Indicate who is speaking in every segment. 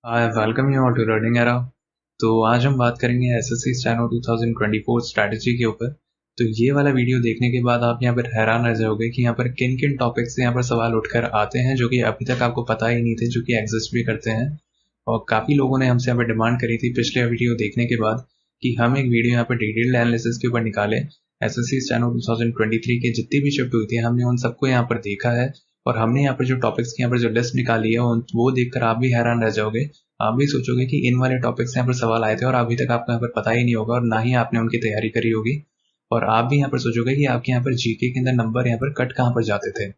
Speaker 1: Hi welcome you all to learning era. तो आज हम बात करेंगे एसएससी स्टेनो 2024 स्ट्रैटेजी के ऊपर। तो ये वाला वीडियो देखने के बाद आप यहाँ पर हैरान रह जाओगे कि यहाँ पर किन किन टॉपिक्स से यहाँ पर सवाल उठकर आते हैं जो कि अभी तक आपको पता ही नहीं थे, जो कि एग्जिस्ट भी करते हैं। और काफ़ी लोगों ने हमसे यहाँ पर डिमांड करी थी पिछले वीडियो देखने के बाद कि हम एक वीडियो यहाँ पर डिटेल्ड एनालिसिस के ऊपर निकालें। एसएससी स्टेनो 2023 की जितनी भी शिफ्ट हुई थी हमने उन सबको यहाँ पर देखा है, और हमने यहाँ पर जो टॉपिक्स की यहाँ पर जो लिस्ट निकाली है वो देखकर आप भी हैरान रह जाओगे। आप भी सोचोगे कि इन वाले टॉपिक से यहाँ पर सवाल आए थे और अभी तक आपको यहाँ पर पता ही नहीं होगा और ना ही आपने उनकी तैयारी करी होगी। और आप भी यहाँ पर सोचोगे कि आपके यहाँ पर जीके के अंदर नंबर यहाँ पर कट कहाँ पर जाते थे।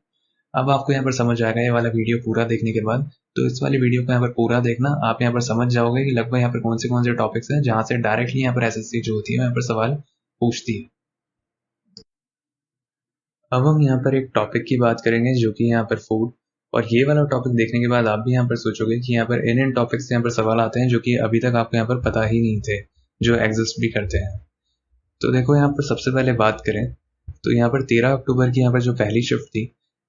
Speaker 1: अब आपको यहाँ पर समझ आएगा ये वाला वीडियो पूरा देखने के बाद। तो इस वाले वीडियो को यहाँ पर पूरा देखना, आप यहाँ पर समझ जाओगे कि लगभग यहाँ पर कौन से टॉपिक्स हैं जहाँ से डायरेक्टली यहाँ पर एसएससी जो होती है यहाँ पर सवाल पूछती है। अब हम यहाँ पर एक टॉपिक की बात करेंगे जो कि यहाँ पर फूड। और ये वाला टॉपिक देखने के बाद आप भी यहाँ पर सोचोगे कि यहाँ पर इन टॉपिक्स से यहाँ पर सवाल आते हैं जो कि अभी तक आपको यहाँ पर पता ही नहीं थे, जो एग्जिस्ट भी करते हैं। तो देखो यहाँ पर सबसे पहले बात करें तो यहाँ पर 13 अक्टूबर की यहाँ पर जो पहली शिफ्ट थी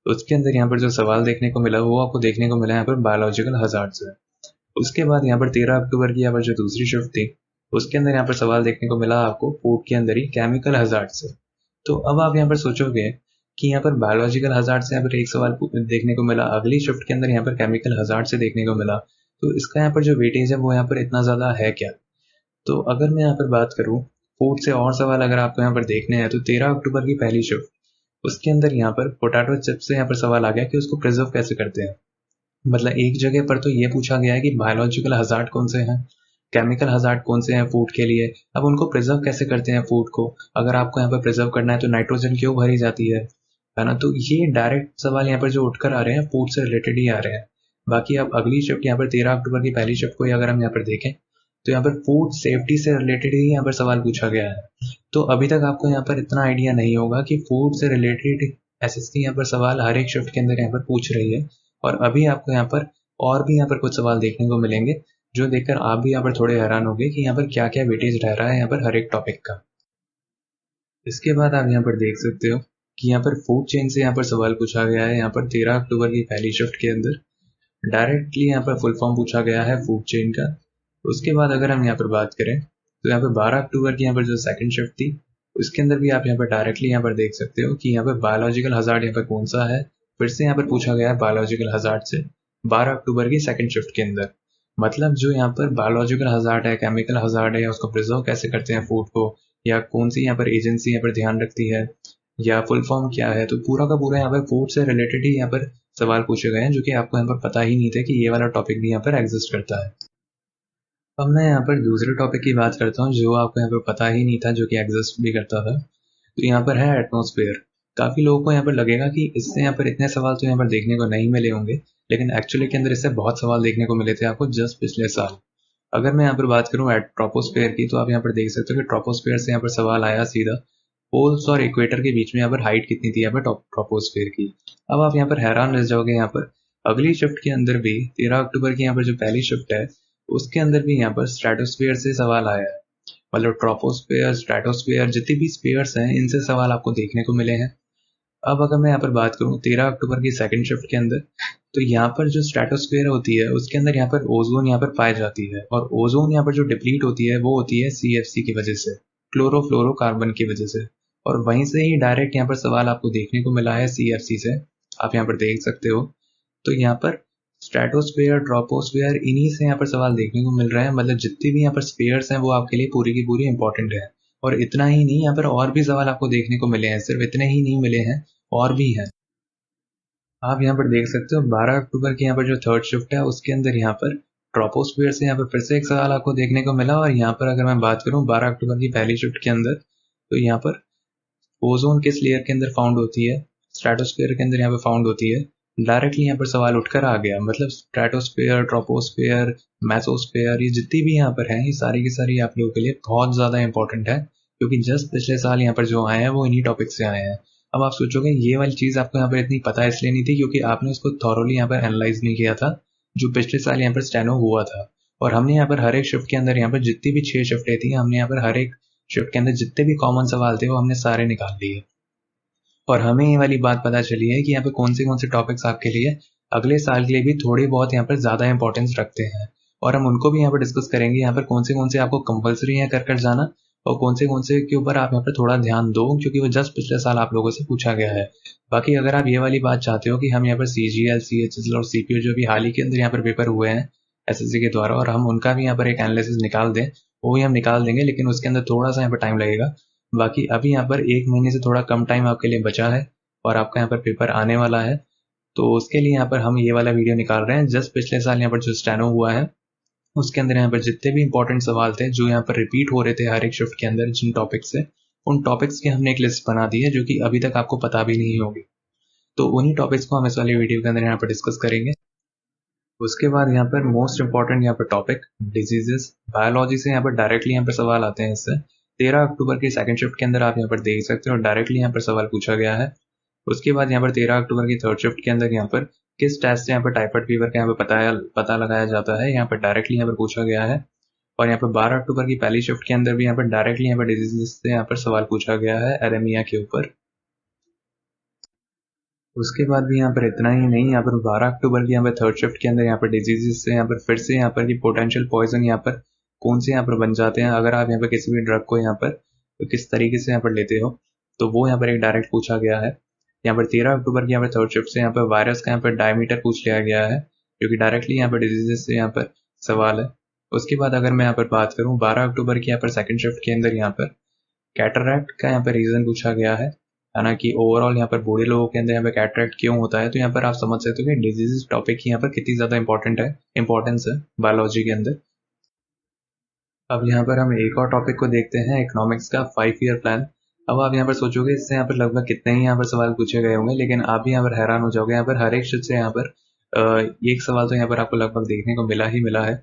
Speaker 1: उसके अंदर यहाँ पर जो सवाल देखने को मिला वो आपको देखने को मिला यहाँ पर बायोलॉजिकल हजार्ड से। उसके बाद यहाँ पर 13 अक्टूबर की यहाँ पर जो दूसरी शिफ्ट थी उसके अंदर यहाँ पर सवाल देखने को मिला आपको फूड के अंदर ही केमिकल हजार्ड से। तो अब आप यहाँ पर सोचोगे कि यहाँ पर बायोलॉजिकल हजार्ड से यहाँ पर एक सवाल देखने को मिला, अगली शिफ्ट के अंदर यहाँ पर केमिकल हजार्ड से देखने को मिला, तो इसका यहाँ पर जो वेटेज है वो यहाँ पर इतना ज़्यादा है क्या। तो अगर मैं यहाँ पर बात करूँ फूड से और सवाल अगर आपको यहाँ पर देखने हैं तो 13 अक्टूबर की पहली शिफ्ट उसके अंदर यहाँ पर पोटैटो चिप्स से यहाँ पर सवाल आ गया कि उसको प्रिजर्व कैसे करते हैं। मतलब एक जगह पर तो ये पूछा गया है कि बायोलॉजिकल हजार्ड कौन से हैं, केमिकल हजार्ड कौन से हैं फूड के लिए, अब उनको प्रिजर्व कैसे करते हैं फूड को। अगर आपको यहाँ पर प्रिजर्व करना है तो नाइट्रोजन क्यों भरी जाती है ना। तो ये डायरेक्ट सवाल यहाँ पर जो उठकर आ रहे हैं फूड से रिलेटेड ही आ रहे हैं। बाकी अब अगली शिफ्ट यहाँ पर 13 अक्टूबर की पहली शिफ्ट को अगर हम यहाँ पर देखें तो यहाँ पर फूड सेफ्टी से रिलेटेड ही यहाँ पर सवाल पूछा गया है। तो अभी तक आपको यहाँ पर इतना आइडिया नहीं होगा कि फूड से रिलेटेड एसएससी यहाँ पर सवाल हर एक शिफ्ट के अंदर यहाँ पर पूछ रही है। और अभी आपको यहाँ पर और भी यहाँ पर कुछ सवाल देखने को मिलेंगे जो देखकर आप भी यहाँ पर थोड़े हैरान होंगे कि यहाँ पर क्या क्या वेटेज रह रहा है यहाँ पर हर एक टॉपिक का। इसके बाद आप यहाँ पर देख सकते हो कि यहाँ पर फूड चेन से यहाँ पर सवाल पूछा गया है। यहाँ पर 13 अक्टूबर की पहली शिफ्ट के अंदर डायरेक्टली यहाँ पर फुल फॉर्म पूछा गया है फूड चेन का। उसके बाद अगर हम यहाँ पर बात करें तो यहाँ पर 12 अक्टूबर की यहाँ पर जो सेकंड शिफ्ट थी उसके अंदर भी आप यहाँ पर डायरेक्टली यहाँ पर देख सकते हो कि यहाँ पर बायोलॉजिकल हजार्ड यहाँ पर कौन सा है, फिर से यहाँ पर पूछा गया है बायोलॉजिकल हजार्ड से 12 अक्टूबर की सेकंड शिफ्ट के अंदर। मतलब जो यहाँ पर बायोलॉजिकल हजार्ड है, केमिकल हजार्ड है, या उसको प्रिजर्व कैसे करते हैं फूड को, या कौन सी यहाँ पर एजेंसी यहाँ पर ध्यान रखती है, या फुल फॉर्म क्या है, तो पूरा का पूरा यहाँ पर फूड से रिलेटेड ही यहाँ पर सवाल पूछे गए हैं जो कि आपको यहाँ पर पता ही नहीं था कि ये वाला टॉपिक भी यहाँ पर एग्जिस्ट करता है। अब मैं यहाँ पर दूसरे टॉपिक की बात करता हूँ जो आपको यहाँ पर पता ही नहीं था, जो कि एग्जिस्ट भी करता था। तो यहाँ पर है एटमॉस्फेयर। काफ़ी लोगों को यहाँ पर लगेगा कि इससे यहाँ पर इतने सवाल तो यहाँ पर देखने को नहीं मिले होंगे, लेकिन एक्चुअली के अंदर इससे बहुत सवाल देखने को मिले थे आपको जस्ट पिछले साल। अगर मैं यहाँ पर बात करूँ ट्रोपोस्फेयर की तो आप यहाँ पर देख सकते हो कि ट्रोपोस्फेयर से यहाँ पर सवाल आया सीधा पोल्स और इक्वेटर के बीच में यहाँ पर हाइट कितनी थी यहाँ पर ट्रोपोस्फेयर की। अब आप यहाँ पर हैरान रह जाओगे, यहाँ पर अगली शिफ्ट के अंदर भी 13 अक्टूबर की यहाँ पर जो पहली शिफ्ट है उसके अंदर भी यहाँ पर स्ट्रेटोस्फेयर से सवाल आया है। मतलब ट्रोपोस्फेयर, स्ट्रेटोस्फेयर, जितने भी स्फीयर्स हैं इनसे सवाल आपको देखने को मिले हैं। अब अगर मैं यहाँ पर बात करूँ 13 अक्टूबर की सेकंड शिफ्ट के अंदर तो यहाँ पर जो स्ट्रेटोस्फेयर होती है उसके अंदर यहाँ पर ओजोन यहाँ पर पाई जाती है, और ओजोन यहाँ पर जो डिप्लीट होती है वो होती है सीएफसी की वजह से, क्लोरोफ्लोरोकार्बन की वजह से। और वहीं से ही डायरेक्ट यहाँ पर सवाल आपको देखने को मिला है सीएफसी से, आप यहाँ पर देख सकते हो। तो यहाँ पर स्ट्रेटोस्फेयर, ट्रोपोस्फेयर, इन्हीं से यहाँ पर सवाल देखने को मिल रहे हैं। मतलब जितनी भी यहाँ पर स्फीयर्स हैं वो आपके लिए पूरी की पूरी इंपॉर्टेंट है। और इतना ही नहीं, यहाँ पर और भी सवाल आपको देखने को मिले हैं, सिर्फ इतने ही नहीं मिले हैं, और भी हैं। आप यहाँ पर देख सकते हो 12 अक्टूबर की यहाँ पर जो थर्ड शिफ्ट है उसके अंदर यहाँ पर ट्रोपोस्फेयर से यहाँ पर फिर से एक सवाल आपको देखने को मिला। और यहाँ पर अगर मैं बात करूँ 12 अक्टूबर की पहली शिफ्ट के अंदर तो यहाँ पर ओजोन किस लेयर के अंदर फाउंड होती है, स्ट्रेटोस्फेयर के अंदर यहाँ पर फाउंड होती है। डायरेक्टली यहाँ पर सवाल उठकर आ गया। मतलब स्ट्रेटोस्फेयर, ट्रोपोस्फेयर, मेसोस्फेयर, ये जितनी भी यहाँ पर हैं ये सारी की सारी आप लोगों के लिए बहुत ज़्यादा इंपॉर्टेंट है, क्योंकि जस्ट पिछले साल यहाँ पर जो आए हैं वो इन्हीं टॉपिक से आए हैं। अब आप सोचोगे ये वाली चीज़ आपको यहाँ पर इतनी पता इसलिए नहीं थी क्योंकि आपने उसको थॉरोली यहाँ पर एनालाइज नहीं किया था जो पिछले साल यहाँ पर स्टेनो हुआ था। और हमने यहाँ पर हर एक शिफ्ट के अंदर यहाँ पर जितनी भी 6 शिफ्टें थी हमने यहाँ पर हर एक शिफ्ट के अंदर जितने भी कॉमन सवाल थे वो हमने सारे निकाल लिए। और हमें ये वाली बात पता चली है कि यहाँ पे कौन से टॉपिक्स आपके लिए अगले साल के लिए भी थोड़ी बहुत यहाँ पर ज़्यादा इंपॉर्टेंस रखते हैं। और हम उनको भी यहाँ पर डिस्कस करेंगे यहाँ पर कौन से आपको कंपलसरी है कर जाना और कौन से के ऊपर आप यहाँ पर थोड़ा ध्यान दो, क्योंकि वो जस्ट पिछले साल आप लोगों से पूछा गया है। बाकी अगर आप ये वाली बात चाहते हो कि हम यहाँ पर CGL, CHSL और CPO जो भी हाल ही के अंदर यहाँ पर पेपर हुए हैं SSC के द्वारा, और हम उनका भी यहाँ पर एक एनालिसिस निकाल दें, वो भी हम निकाल देंगे, लेकिन उसके अंदर थोड़ा सा यहाँ पर टाइम लगेगा। बाकी अभी यहाँ पर 1 महीने से थोड़ा कम टाइम आपके लिए बचा है और आपका यहाँ पर पेपर आने वाला है, तो उसके लिए यहाँ पर हम ये वाला वीडियो निकाल रहे हैं। जस्ट पिछले साल यहाँ पर जो स्टेनो हुआ है उसके अंदर यहाँ पर जितने भी इंपॉर्टेंट सवाल थे जो यहाँ पर रिपीट हो रहे थे हर एक शिफ्ट के अंदर जिन टॉपिक से, उन टॉपिक्स की हमने एक लिस्ट बना दी है जो कि अभी तक आपको पता भी नहीं होगी। तो उन्हीं टॉपिक्स को हम इस वाले वीडियो के अंदर यहाँ पर डिस्कस करेंगे। उसके बाद यहाँ पर मोस्ट इंपॉर्टेंट यहाँ पर टॉपिक डिजीजेस, बायोलॉजी से यहाँ पर डायरेक्टली यहाँ पर सवाल आते हैं। इससे 13 अक्टूबर की सेकंड शिफ्ट के अंदर आप यहाँ पर देख सकते हो और डायरेक्टली यहाँ पर सवाल पूछा गया है। उसके बाद यहाँ पर 13 अक्टूबर की थर्ड शिफ्ट के अंदर यहाँ पर किस टेस्ट से यहाँ पर टाइफाइड फीवर का यहाँ पर पता लगाया जाता है, यहाँ पर डायरेक्टली यहाँ पर पूछा गया है। और यहाँ पर 12 अक्टूबर की पहली शिफ्ट के अंदर भी यहाँ पर डायरेक्टली यहाँ पर डिजीजेस से यहाँ पर सवाल पूछा गया है एरेमिया के ऊपर। उसके बाद भी यहाँ पर इतना ही नहीं, यहाँ पर 12 अक्टूबर की यहाँ पर थर्ड शिफ्ट के अंदर यहाँ पर डिजीजेस से यहाँ पर फिर से यहाँ पर की पोटेंशियल पॉइजन यहाँ पर कौन से यहाँ पर बन जाते हैं अगर आप यहाँ पर किसी भी ड्रग को यहाँ पर तो किस तरीके से यहाँ पर लेते हो, तो वो यहाँ पर एक डायरेक्ट पूछा गया है। यहाँ पर 13 अक्टूबर की यहाँ पर थर्ड शिफ्ट से यहाँ पर वायरस का यहाँ पर डायमीटर पूछ लिया गया है, जो कि डायरेक्टली यहाँ पर डिजीजेस से यहाँ पर सवाल है। उसके बाद अगर मैं यहाँ पर बात करूँ 12 अक्टूबर की यहाँ पर सेकंड शिफ्ट के अंदर यहाँ पर कैटरैक्ट का यहाँ पर रीजन पूछा गया है ना, कि ओवरऑल यहाँ पर बूढ़े लोगों के अंदर यहाँ पर कैटरैक्ट क्यों होता है। तो यहाँ पर आप समझ सकते हो कि डिजीज टॉपिक यहाँ पर कितनी ज्यादा इंपॉर्टेंस है बायोलॉजी के अंदर। अब यहाँ पर हम एक और टॉपिक को देखते हैं, इकोनॉमिक्स का 5 ईयर प्लान। अब आप यहाँ पर सोचोगे इससे यहाँ पर लगभग कितने ही यहाँ पर सवाल पूछे गए होंगे, लेकिन आप भी यहाँ पर हैरान हो जाओगे। यहाँ पर हर एक शिफ्ट से यहाँ पर एक सवाल तो यहाँ पर आपको लगभग देखने को मिला है।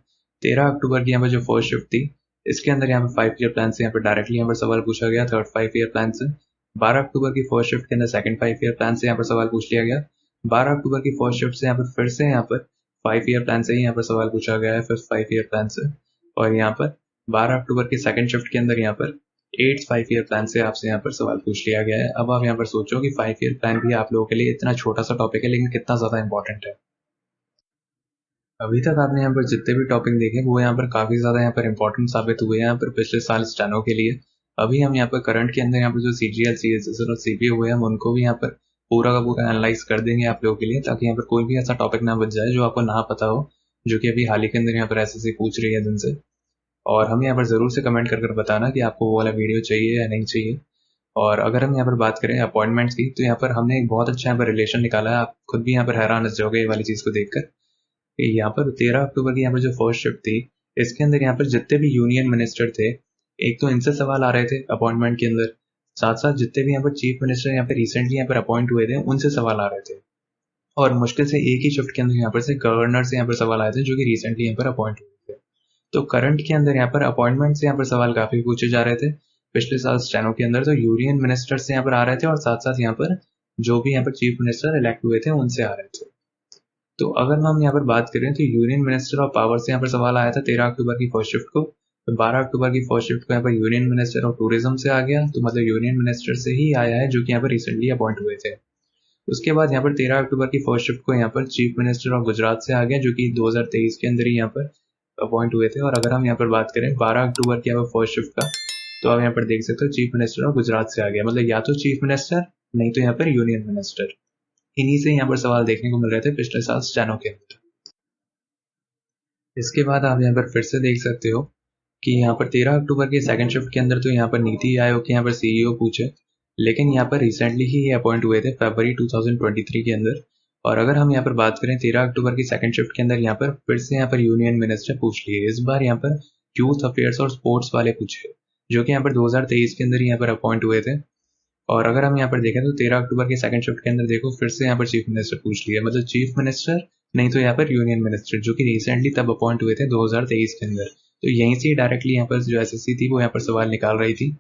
Speaker 1: 13 अक्टूबर की यहाँ पर जो फर्स्ट शिफ्ट थी इसके अंदर यहाँ पर 5 ईयर प्लान से यहाँ पर डायरेक्टली यहाँ पर सवाल पूछा गया, थर्ड 5 ईयर प्लान से। 12 अक्टूबर की फर्स्ट शिफ्ट के अंदर सेकंड 5 ईयर प्लान से यहाँ पर सवाल पूछ लिया गया। 12 अक्टूबर की फर्स्ट शिफ्ट से यहाँ पर फिर से यहाँ पर 5 ईयर प्लान से ही यहाँ पर सवाल पूछा गया है, फिफ्थ 5 ईयर प्लान से। और यहाँ पर 12 अक्टूबर की सेकंड शिफ्ट के अंदर यहाँ पर 8th 5 ईयर प्लान से आपसे यहाँ पर सवाल पूछ लिया गया है। अब आप यहाँ पर सोचो कि 5 ईयर प्लान भी आप लोगों के लिए इतना छोटा सा टॉपिक है, लेकिन कितना ज्यादा इंपॉर्टेंट है। अभी तक आपने यहाँ पर जितने भी टॉपिक देखे वो यहाँ पर काफी ज्यादा यहाँ पर इंपॉर्टेंट साबित हुए हैं यहाँ पर पिछले साल स्टेनो के लिए। अभी हम यहाँ पर करंट के अंदर यहाँ पर जो CGL, CHSL और CPO हुए हम उनको भी यहाँ पर पूरा का पूरा एनालाइज कर देंगे आप लोगों के लिए, ताकि यहाँ पर कोई भी ऐसा टॉपिक ना बच जाए जो आपको ना पता हो, जो कि अभी हाल ही के अंदर यहाँ पर SSC पूछ रही है दिन से। और हम यहाँ पर जरूर से कमेंट कर बताना कि आपको वो वाला वीडियो चाहिए या नहीं चाहिए। और अगर हम यहाँ पर बात करें अपॉइंटमेंट्स की, तो यहाँ पर हमने एक बहुत अच्छा यहाँ पर रिलेशन निकाला है। आप खुद भी यहाँ पर हैरान हो जाओगे ये वाली चीज को देखकर। यहाँ पर 13 अक्टूबर की यहाँ पर जो फर्स्ट शिफ्ट थी इसके अंदर यहाँ पर जितने भी यूनियन मिनिस्टर थे, एक तो इनसे सवाल आ रहे थे अपॉइंटमेंट के अंदर, साथ साथ जितने भी यहाँ पर चीफ मिनिस्टर यहाँ पर रिसेंटली यहाँ पर अपॉइंट हुए थे उनसे सवाल आ रहे थे। और मुश्किल से एक ही शिफ्ट के अंदर यहाँ पर से गवर्नर से यहाँ पर सवाल आए थे जो कि रिसेंटली यहाँ पर अपॉइंट हुए थे। तो करंट के अंदर यहाँ पर अपॉइंटमेंट से यहाँ पर सवाल काफी पूछे जा रहे थे। पिछले साल स्टेनो के अंदर तो यूनियन मिनिस्टर से यहाँ पर आ रहे थे और साथ साथ यहाँ पर जो भी यहाँ पर चीफ मिनिस्टर इलेक्ट हुए थे उनसे आ रहे थे। तो अगर हम यहाँ पर बात करें तो यूनियन मिनिस्टर ऑफ पावर से यहाँ पर सवाल आया था 13 अक्टूबर की फर्स्ट शिफ्ट को। तो 12 अक्टूबर की फर्स्ट शिफ्ट को यहाँ पर यूनियन मिनिस्टर ऑफ टूरिज्म से आ गया, तो मतलब यूनियन मिनिस्टर से ही आया है जो कि यहाँ पर रिसेंटली अपॉइंट हुए थे। उसके बाद यहाँ पर 13 अक्टूबर की फर्स्ट शिफ्ट को यहाँ पर चीफ मिनिस्टर ऑफ गुजरात से आ गया, जो कि 2023 के अंदर ही यहाँ पर अपॉइंट हुए थे। और अगर हम यहाँ पर बात करें 12 अक्टूबर की यहाँ पर फर्स्ट शिफ्ट का, तो आप यहाँ पर देख सकते हो चीफ मिनिस्टर ऑफ गुजरात से आ गया, मतलब या तो चीफ मिनिस्टर नहीं तो यहाँ पर यूनियन मिनिस्टर। इन्हीं से यहाँ पर सवाल देखने को मिल रहे थे पिछले साल स्टेनो के अंदर। इसके बाद आप यहाँ पर फिर से देख सकते हो कि यहाँ पर 13 अक्टूबर के सेकंड शिफ्ट के अंदर तो यहाँ पर नीति आयोग के यहाँ पर CEO पूछे, लेकिन यहाँ पर रिसेंटली ही ये अपॉइंट हुए थे फरवरी 2023 के अंदर। और अगर हम यहाँ पर बात करें 13 अक्टूबर की सेकंड शिफ्ट के अंदर यहाँ पर फिर से यहाँ पर यूनियन मिनिस्टर पूछ लिए। इस बार यहाँ पर यूथ अफेयर्स और स्पोर्ट्स वाले पूछे, जो कि यहाँ पर 2023 के अंदर यहाँ पर अपॉइंट हुए थे। और अगर हम यहाँ पर देखें तो 13 अक्टूबर के सेकंड शिफ्ट के अंदर देखो फिर से यहाँ पर चीफ मिनिस्टर पूछ लिया, मतलब चीफ मिनिस्टर नहीं तो यहाँ पर यूनियन मिनिस्टर, जो कि रिसेंटली तब अपॉइंट हुए थे 2023 के अंदर। तो यहीं से डायरेक्टली यहाँ पर जो SSC थी वो यहाँ पर सवाल निकाल रही थी।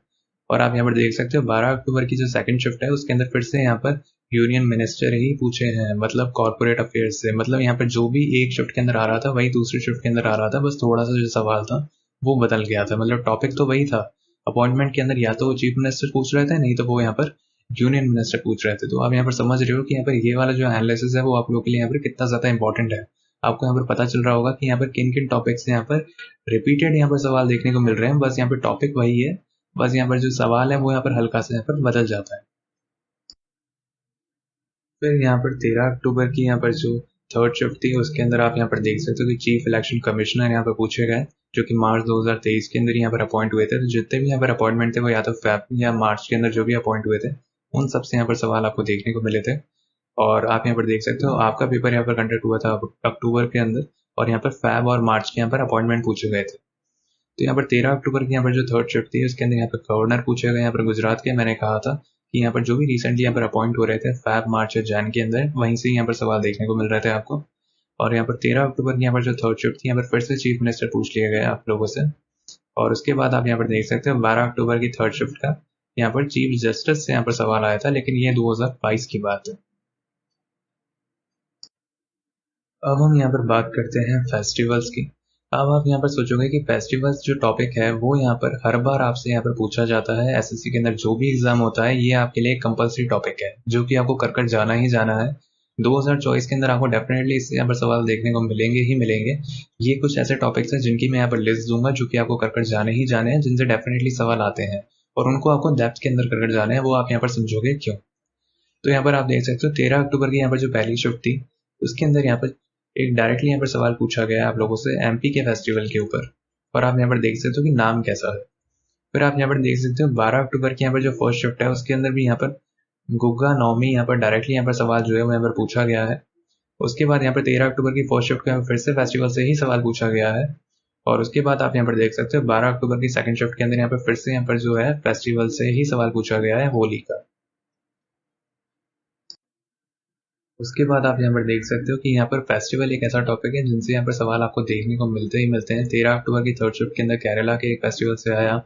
Speaker 1: और आप यहाँ पर देख सकते हो 12 अक्टूबर की जो सेकंड शिफ्ट है उसके अंदर फिर से यहाँ पर यूनियन मिनिस्टर ही पूछे हैं, मतलब कॉर्पोरेट अफेयर्स से। मतलब यहाँ पर जो भी एक शिफ्ट के अंदर आ रहा था वही दूसरी शिफ्ट के अंदर आ रहा था, बस थोड़ा सा जो सवाल था वो बदल गया था, मतलब टॉपिक तो वही था। अपॉइंटमेंट के अंदर या तो चीफ मिनिस्टर पूछ रहे थे नहीं तो वो यहाँ पर यूनियन मिनिस्टर पूछ रहे थे। तो आप यहाँ पर समझ रहे हो कि यहाँ पर ये वाला जो एनालिसिस है वो आप लोगों के लिए यहाँ पर कितना ज्यादा इंपॉर्टेंट है। आपको यहाँ पर पता चल रहा होगा कि यहाँ पर किन किन टॉपिक से यहाँ पर रिपीटेड यहाँ पर सवाल देखने को मिल रहे हैं। बस यहाँ पर टॉपिक वही है, बस यहाँ पर जो सवाल है वो यहाँ पर हल्का सा यहाँ पर बदल जाता है। फिर यहाँ पर 13 अक्टूबर की यहाँ पर जो थर्ड शिफ्ट थी उसके अंदर आप यहाँ पर देख सकते हो कि चीफ इलेक्शन कमिश्नर यहाँ पर पूछे गए, जो कि मार्च 2023 के अंदर यहाँ पर अपॉइंट हुए थे। तो जितने भी यहाँ पर अपॉइंटमेंट थे वो या तो फेब या मार्च के अंदर जो भी अपॉइंट हुए थे उन सबसे यहाँ पर सवाल आपको देखने को मिले थे। और आप यहाँ पर देख सकते हो आपका पेपर यहाँ पर कंडक्ट हुआ था अक्टूबर के अंदर, और यहाँ पर फेब और मार्च के यहाँ पर अपॉइंटमेंट पूछे गए थे। तो यहाँ पर 13 अक्टूबर की यहाँ पर जो थर्ड शिफ्ट थी उसके अंदर यहाँ पर गवर्नर पूछे गए यहाँ पर गुजरात के। मैंने कहा था कि यहाँ पर जो भी रिसेंटली यहाँ पर अपॉइंट हो रहे थे फेब मार्च या जैन के अंदर, वहीं से यहाँ पर सवाल देखने को मिल रहे थे आपको। और यहाँ पर 13 अक्टूबर की यहाँ पर जो थर्ड शिफ्ट थी यहाँ पर फिर से चीफ मिनिस्टर पूछ लिया गया आप लोगों से। और उसके बाद आप यहाँ पर देख सकते हो 12 अक्टूबर की थर्ड शिफ्ट का यहाँ पर चीफ जस्टिस से यहाँ पर सवाल आया था, लेकिन ये 2022 की बात है। अब हम यहाँ पर बात करते हैं फेस्टिवल्स की। अब आप यहाँ पर सोचोगे कि फेस्टिवल्स जो टॉपिक है वो यहाँ पर हर बार आपसे यहाँ पर पूछा जाता है। एसएससी के अंदर जो भी एग्जाम होता है ये आपके लिए कंपलसरी टॉपिक है, जो कि आपको कर जाना ही जाना है। 2024 के अंदर आपको डेफिनेटली इससे यहाँ पर सवाल देखने को मिलेंगे ही मिलेंगे। ये कुछ ऐसे टॉपिक्स हैं जिनकी मैं यहाँ पर लिस्ट दूंगा, जो कि आपको कर जाने ही जाने हैं, जिनसे डेफिनेटली सवाल आते हैं और उनको आपको डेप्थ के अंदर कर जाने हैं। वो आप यहाँ पर समझोगे क्यों। तो यहाँ पर आप देख सकते हो 13 अक्टूबर की यहाँ पर जो पहली शिफ्ट थी उसके अंदर यहाँ पर एक डायरेक्टली यहाँ पर सवाल पूछा गया आप लोगों से एमपी के फेस्टिवल के ऊपर, और आप यहाँ पर देख सकते हो कि नाम कैसा है। फिर आप यहाँ पर देख सकते हो 12 अक्टूबर की यहाँ पर जो फर्स्ट शिफ्ट है उसके अंदर भी यहाँ पर गुग्गा नौमी यहाँ पर डायरेक्टली यहाँ पर सवाल जो है वो यहाँ पर पूछा गया है। उसके बाद यहाँ पर 13 अक्टूबर की फर्स्ट शिफ्ट का फिर से फेस्टिवल से ही सवाल पूछा गया है। और उसके बाद आप यहाँ पर देख सकते हो 12 अक्टूबर की सेकंड शिफ्ट के अंदर यहाँ पर फिर से यहाँ पर जो है फेस्टिवल से ही सवाल पूछा गया है होली का। उसके बाद आप यहाँ पर देख सकते हो कि यहाँ पर फेस्टिवल एक ऐसा टॉपिक है जिनसे यहाँ पर सवाल आपको देखने को मिलते ही मिलते हैं। 13 अक्टूबर की थर्ड शिफ्ट के अंदर केरला के एक फेस्टिवल से आया,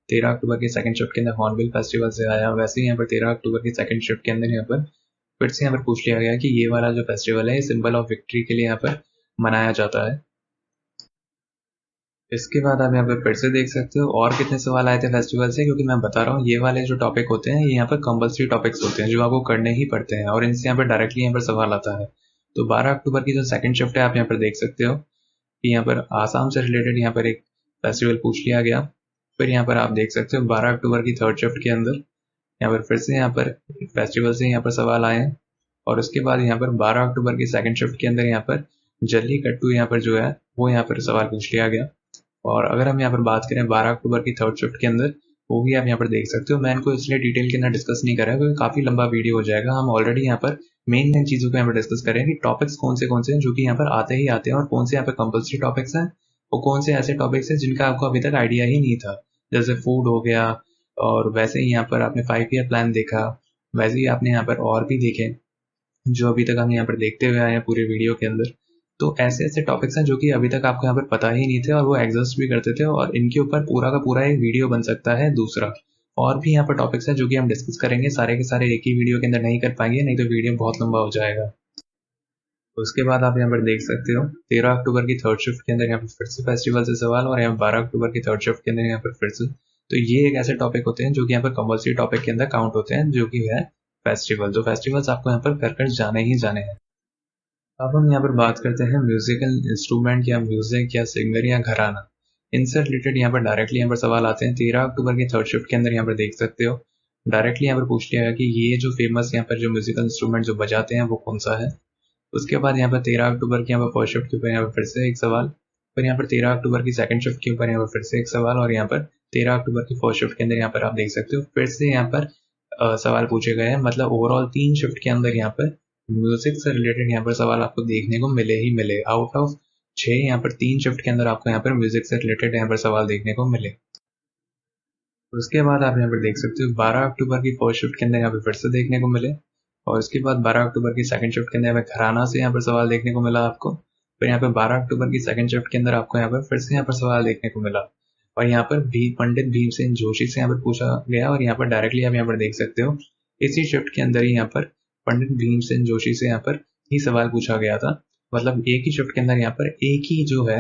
Speaker 1: 13 अक्टूबर की सेकंड शिफ्ट के अंदर हॉर्नबिल फेस्टिवल से आया। वैसे ही यहाँ पर 13 अक्टूबर की सेकंड शिफ्ट के अंदर यहाँ पर फिर से यहाँ पर पूछ लिया गया कि ये वाला जो फेस्टिवल है सिंबल ऑफ विक्ट्री के लिए यहाँ पर मनाया जाता है। इसके बाद आप यहाँ पे फिर से देख सकते हो और कितने सवाल आए थे फेस्टिवल से, क्योंकि मैं बता रहा हूँ ये वाले जो टॉपिक होते हैं ये यहाँ पर कंपल्सरी टॉपिक्स होते हैं जो आपको करने ही पड़ते हैं, और इनसे यहाँ पर डायरेक्टली यहाँ पर सवाल आता है। तो 12 अक्टूबर की जो सेकंड शिफ्ट है आप यहाँ पर देख सकते हो कि यहाँ पर आसाम से रिलेटेड यहाँ पर एक फेस्टिवल पूछ लिया गया। फिर यहाँ पर आप देख सकते हो 12 अक्टूबर की थर्ड शिफ्ट के अंदर यहाँ पर फिर से यहाँ पर फेस्टिवल से यहाँ पर सवाल आए हैं। और उसके बाद यहाँ पर 12 अक्टूबर की सेकंड शिफ्ट के अंदर यहाँ पर जल्लीकट्टू यहाँ पर जो है वो यहाँ पर सवाल पूछ लिया गया। और अगर हम यहाँ पर बात करें 12 अक्टूबर की थर्ड शिफ्ट के अंदर, वो भी आप यहाँ पर देख सकते हो। मैं इनको इसलिए डिटेल के अंदर डिस्कस नहीं कर रहा क्योंकि काफी लंबा वीडियो हो जाएगा। हम ऑलरेडी यहाँ पर मेन चीजों को यहाँ पर डिस्कस करें कि टॉपिक्स कौन से हैं जो कि यहाँ पर आते ही आते हैं, और कौन से यहाँ पर कंपल्सरी टॉपिक्स हैं और कौन से ऐसे टॉपिक्स हैं जिनका आपको अभी तक आइडिया ही नहीं था, जैसे फूड हो गया। और वैसे ही यहाँ पर आपने 5 ईयर प्लान देखा, वैसे ही आपने यहाँ पर और भी देखे जो अभी तक हम यहाँ पर देखते हुए आए हैं पूरे वीडियो के अंदर। तो ऐसे ऐसे टॉपिक्स हैं जो कि अभी तक आपको यहाँ पर पता ही नहीं थे और वो एग्जिस्ट भी करते थे, और इनके ऊपर पूरा का पूरा एक वीडियो बन सकता है दूसरा। और भी यहाँ पर टॉपिक्स हैं जो कि हम डिस्कस करेंगे, सारे के सारे एक ही वीडियो के अंदर नहीं कर पाएंगे, नहीं तो वीडियो बहुत लंबा हो जाएगा। उसके बाद आप यहाँ पर देख सकते हो 13 अक्टूबर की थर्ड शिफ्ट के अंदर यहाँ पर फिर से फेस्टिवल से सवाल, और यहाँ 12 अक्टूबर की थर्ड शिफ्ट के अंदर यहाँ पर फिर से। तो ये एक ऐसे टॉपिक होते हैं जो कि यहाँ पर कंपल्सरी टॉपिक के अंदर काउंट होते हैं, जो कि है फेस्टिवल। तो फेस्टिवल्स आपको यहाँ पर कर जाने ही जाने हैं। अब हम यहाँ पर बात करते हैं म्यूजिकल इंस्ट्रूमेंट या म्यूजिक या सिंगर या घराना, इनसे रिलेटेड यहाँ पर डायरेक्टली यहाँ पर सवाल आते हैं। 13 अक्टूबर की थर्ड शिफ्ट के अंदर यहाँ पर देख सकते हो डायरेक्टली यहाँ पर पूछ लिया गया कि ये जो फेमस यहाँ पर जो म्यूजिकल इंस्ट्रूमेंट जो बजाते हैं वो कौन सा है। उसके बाद यहाँ पर 13 अक्टूबर की यहाँ पर फर्स्ट शिफ्ट के ऊपर यहाँ पर फिर से एक सवाल, फिर यहाँ पर 13 अक्टूबर की सेकंड शिफ्ट के ऊपर यहाँ पर फिर से एक सवाल, और यहाँ पर 13 अक्टूबर की फर्स्ट शिफ्ट के अंदर यहाँ पर आप देख सकते हो फिर से यहाँ पर सवाल पूछे गए हैं। मतलब ओवरऑल 3 शिफ्ट के अंदर यहाँ पर म्यूजिक से रिलेटेड यहाँ पर सवाल आपको देखने को मिले ही मिले। आउट ऑफ 6 यहाँ पर 3 शिफ्ट के अंदर आपको यहाँ पर म्यूजिक से रिलेटेड यहाँ पर सवाल देखने को मिले। उसके बाद आप यहाँ पर देख सकते हो 12 अक्टूबर की फर्स्ट शिफ्ट के अंदर यहाँ पर फिर से देखने को मिले, और उसके बाद 12 अक्टूबर की सेकंड शिफ्ट के अंदर यहाँ पर घराना से यहाँ पर सवाल देखने को मिला आपको। फिर यहाँ पर 12 अक्टूबर की सेकंड शिफ्ट के अंदर आपको यहाँ पर फिर से यहाँ पर सवाल देखने को मिला, और यहाँ पर भी पंडित भीमसेन जोशी से यहाँ पर पूछा गया। और यहाँ पर डायरेक्टली आप यहाँ पर देख सकते हो इसी शिफ्ट के अंदर ही यहाँ पर पंडित भीमसेन जोशी से यहाँ पर ही सवाल पूछा गया था। मतलब एक ही शिफ्ट के अंदर यहाँ पर एक ही जो है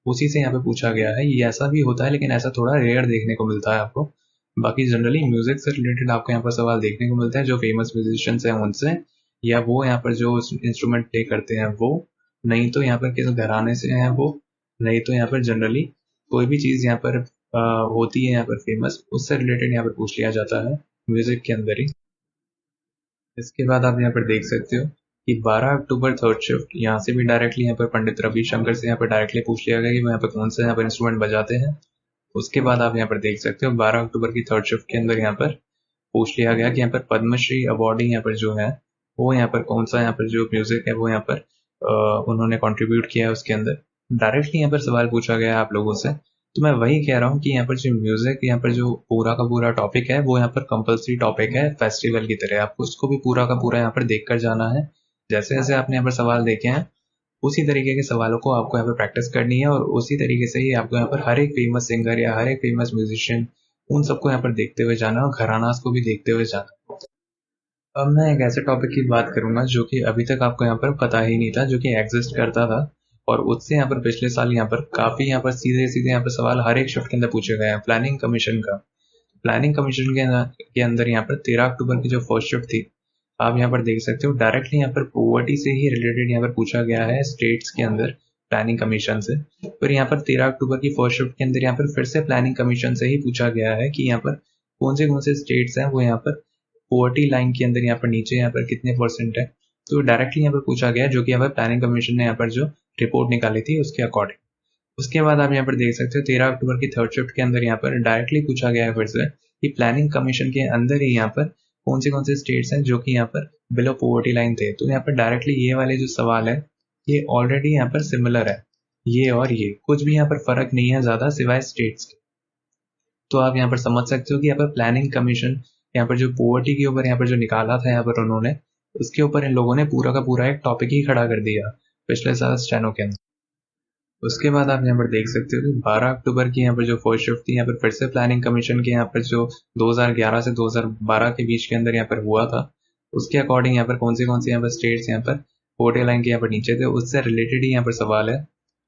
Speaker 1: उसी से यहाँ पे पूछा गया है। ये ऐसा भी होता है लेकिन ऐसा थोड़ा रेयर देखने को मिलता है आपको। बाकी जनरली म्यूजिक से रिलेटेड आपको यहाँ पर सवाल देखने को मिलते हैं जो फेमस म्यूजिशियंस हैं उनसे, या वो यहाँ पर जो इंस्ट्रूमेंट प्ले करते हैं वो, नहीं तो यहाँ पर किस घराने से हैं वो, नहीं तो यहाँ पर जनरली कोई भी चीज़ यहाँ पर होती है यहाँ पर फेमस, उससे रिलेटेड यहाँ पर पूछ लिया जाता है म्यूजिक के अंदर ही। इसके बाद आप यहाँ पर देख सकते हो कि 12 अक्टूबर थर्ड शिफ्ट, यहाँ से भी डायरेक्टली यहाँ पर पंडित रविशंकर से यहाँ पर डायरेक्टली पूछ लिया गया कि वो यहाँ पर कौन सा यहाँ पर इंस्ट्रूमेंट बजाते हैं। उसके बाद आप यहाँ पर देख सकते हो 12 अक्टूबर की थर्ड शिफ्ट के अंदर यहाँ पर पूछ लिया गया कि यहाँ पर पद्मश्री अवार्डी यहाँ पर जो है वो यहाँ पर कौन सा यहाँ पर जो म्यूजिक है वो यहाँ पर उन्होंने कंट्रीब्यूट किया है उसके अंदर। डायरेक्टली यहाँ पर सवाल पूछा गया है आप लोगों से। तो मैं वही कह रहा हूँ कि यहाँ पर जो म्यूजिक यहाँ पर जो पूरा का पूरा टॉपिक है वो यहाँ पर कंपलसरी टॉपिक है फेस्टिवल की तरह, आपको उसको भी पूरा का पूरा यहाँ पर देख कर जाना है। जैसे जैसे आपने यहाँ पर सवाल देखे हैं उसी तरीके के सवालों को आपको यहाँ पर प्रैक्टिस करनी है, और उसी तरीके से ही आपको यहाँ पर हर एक फेमस सिंगर या हर एक फेमस म्यूजिशियन उन सबको यहाँ पर देखते हुए जाना और घरानास को भी देखते हुए जाना। अब मैं एक ऐसे टॉपिक की बात करूंगा जो कि अभी तक आपको यहाँ पर पता ही नहीं था, जो कि एग्जिस्ट करता था, और उससे यहाँ पर पिछले साल यहाँ पर काफी यहाँ पर सीधे सीधे यहाँ पर सवाल हर एक शिफ्ट के अंदर पूछे गए हैं, प्लानिंग कमीशन का। प्लानिंग कमीशन के अंदर यहाँ पर 13 अक्टूबर की जो फर्स्ट शिफ्ट थी, आप यहाँ पर देख सकते हो डायरेक्टली यहाँ पर पॉवर्टी से ही रिलेटेड यहाँ पर पूछा गया है स्टेट्स के अंदर प्लानिंग कमीशन से। फिर यहाँ पर 13 अक्टूबर की फर्स्ट शिफ्ट के अंदर यहाँ पर फिर से प्लानिंग कमीशन से ही पूछा गया है कि यहाँ पर कौन से स्टेट्स हैं वो यहाँ पर पॉवर्टी लाइन के अंदर यहाँ पर नीचे यहाँ पर कितने परसेंट है। तो डायरेक्टली यहाँ पर पूछा गया जो कि यहाँ पर प्लानिंग कमीशन ने यहाँ पर जो रिपोर्ट निकाली थी उसके अकॉर्डिंग। उसके बाद आप यहाँ पर देख सकते हो 13 अक्टूबर की थर्ड शिफ्ट के अंदर यहाँ पर डायरेक्टली पूछा गया है फिर से कि प्लानिंग कमीशन के अंदर ही यहाँ पर कौन से स्टेट्स हैं जो कि यहाँ पर बिलो पॉवर्टी लाइन थे। तो यहाँ पर डायरेक्टली ये वाले जो सवाल है ये ऑलरेडी यहाँ पर सिमिलर है, ये और ये कुछ भी यहाँ पर फर्क नहीं है ज्यादा सिवाय स्टेट्स के। तो आप यहाँ पर समझ सकते हो कि यहाँ पर प्लानिंग कमीशन यहाँ पर जो पॉवर्टी के ऊपर यहाँ पर जो निकाला था यहाँ पर उन्होंने, उसके ऊपर इन लोगों ने पूरा का पूरा एक टॉपिक ही खड़ा कर दिया पिछले साल स्टेनो के अंदर। उसके बाद आप यहाँ पर देख सकते हो कि 12 अक्टूबर की यहाँ पर जो फर्स्ट शिफ्ट थी यहाँ पर फिर से प्लानिंग कमीशन के यहाँ पर जो 2011 से 2012 के बीच के अंदर यहाँ पर हुआ था, उसके अकॉर्डिंग यहाँ पर कौन से यहाँ पर स्टेट्स यहाँ पर पोर्टे लाइन के यहाँ पर नीचे थे उससे रिलेटेड ही यहाँ पर सवाल है।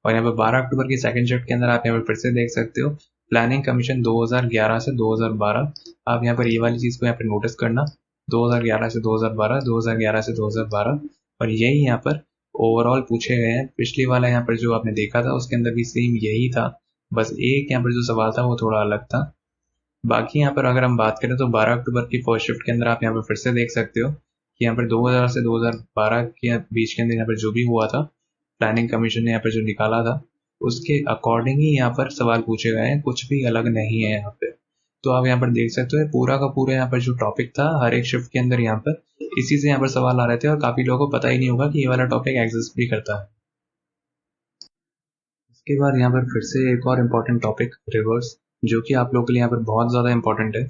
Speaker 1: और यहाँ पर 12 अक्टूबर की सेकंड शिफ्ट के अंदर आप यहाँ पर फिर से देख सकते हो प्लानिंग कमीशन 2011 से 2012। आप यहाँ पर ये वाली चीज को यहाँ पर नोटिस करना, 2011 से 2012, 2011 से 2012, और यही यहाँ पर ओवरऑल पूछे गए हैं। पिछली वाला यहाँ पर जो आपने देखा था उसके अंदर भी सेम यही था, बस एक यहाँ पर जो सवाल था वो थोड़ा अलग था। बाकी यहाँ पर अगर हम बात करें तो 12 अक्टूबर की फर्स्ट शिफ्ट के अंदर आप यहाँ पर फिर से देख सकते हो कि यहाँ पर 2000 से 2012 के बीच के अंदर यहाँ पर जो भी हुआ था प्लानिंग कमीशन ने यहाँ पर जो निकाला था उसके अकॉर्डिंग ही यहाँ पर सवाल पूछे गए हैं, कुछ भी अलग नहीं है यहाँ पे। तो आप यहाँ पर देख सकते हो पूरा का पूरा यहाँ पर जो टॉपिक था हर एक शिफ्ट के अंदर यहाँ पर इसी से यहाँ पर सवाल आ रहे थे, और काफी लोगों को पता ही नहीं होगा कि ये वाला टॉपिक एग्जिस्ट भी करता है। इसके बाद यहाँ पर फिर से एक और इम्पोर्टेंट टॉपिक रिवर्स, जो कि आप लोगों के लिए यहाँ पर बहुत ज़्यादा इंपॉर्टेंट है,